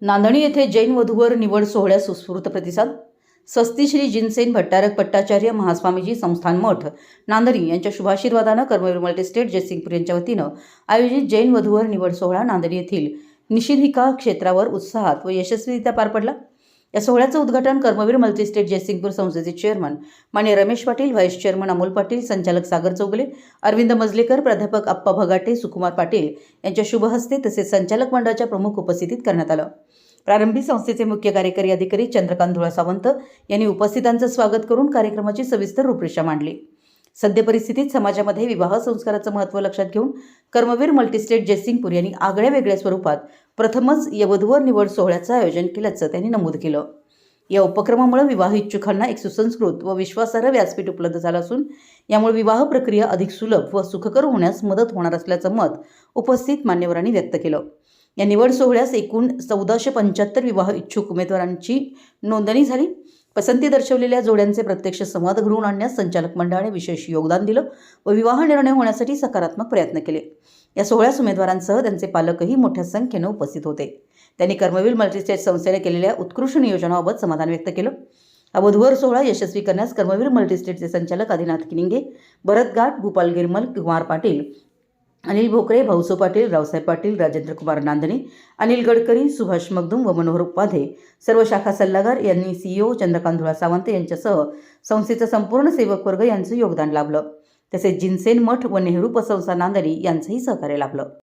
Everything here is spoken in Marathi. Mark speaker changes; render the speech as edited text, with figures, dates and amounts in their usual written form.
Speaker 1: नांदणी येथे जैन वधूवर निवड सोहळ्यास उत्स्फूर्त प्रतिसाद. स्वस्ती श्री जिनसेन भट्टारक भट्टाचार्य महास्वामीजी संस्थान मठ नांदणी यांच्या शुभाशीर्वादानं कर्मवीर मल्टीस्टेट जयसिंगपूर यांच्या वतीनं आयोजित जैन वधूवर निवड सोहळा नांदणी येथील निषिद्धिका क्षेत्रावर उत्साहात व यशस्वीरित्या पार पडला. या सोहळ्याचं उद्घाटन कर्मवीर मल्टीस्टेट जयसिंगपूर संस्थेचे चेअरमन माननीय रमेश पाटील, व्हाईस चेअरमन अमोल पाटील, संचालक सागर चौगले, अरविंद मजलेकर, प्राध्यापक आप्पा भगाटे, सुकुमार पाटील यांच्या शुभ हस्ते तसेच संचालक मंडळाच्या प्रमुख उपस्थितीत करण्यात आलं. प्रारंभी संस्थेचे मुख्य कार्यकारी अधिकारी चंद्रकांत धुळा सावंत यांनी उपस्थितांचं स्वागत करून कार्यक्रमाची सविस्तर रूपरेषा मांडली. सद्य परिस्थितीत समाजामध्ये विवाह संस्काराचं महत्त्व लक्षात घेऊन कर्मवीर मल्टीस्टेट जयसिंगपूर यांनी आगळ्या वेगळ्या स्वरूपात प्रथमच या वधूवर निवड सोहळ्याचं आयोजन केल्याचं त्यांनी नमूद केलं. या उपक्रमामुळे विवाह इच्छुकांना एक सुसंस्कृत व विश्वासार्ह व्यासपीठ उपलब्ध झालं असून यामुळे विवाह प्रक्रिया अधिक सुलभ व सुखकर होण्यास मदत होणार असल्याचं मत उपस्थित मान्यवरांनी व्यक्त केलं. या निवड सोहळ्यास एकूण 1475 विवाह इच्छुक उमेदवारांची नोंदणी झाली. पसंती दर्शवलेल्या जोड्यांचे प्रत्यक्ष संवाद घडवून आणण्यास संचालक मंडळाने विशेष योगदान दिलं व विवाह निर्णय होण्यासाठी सकारात्मक प्रयत्न केले. या सोहळ्यास उमेदवारांसह त्यांचे पालकही मोठ्या संख्येनं उपस्थित होते. त्यांनी कर्मवीर मल्टीस्टेट संस्थेने केलेल्या उत्कृष्ट नियोजनाबाबत समाधान व्यक्त केलं. हा वधूवर सोहळा यशस्वी करण्यास कर्मवीर मल्टीस्टेटचे संचालक आदिनाथ किनिंगे, भरत घाट, भूपाल गिरमल, कुमार पाटील, अनिल भोकरे, भाऊसो पाटील, रावसाहेब पाटील, राजेंद्र कुमार नांदणे, अनिल गडकरी, सुभाष मगदूम व मनोहर उपाध्ये, सर्व शाखा सल्लागार यांनी CEO चंद्रकांत धुळा सावंत यांच्यासह संस्थेचा संपूर्ण सेवक वर्ग यांचं योगदान लाभलं. तसेच जिनसेन मठ व नेहरू उपसंस्था नांदणी यांचंही सहकार्य लाभलं.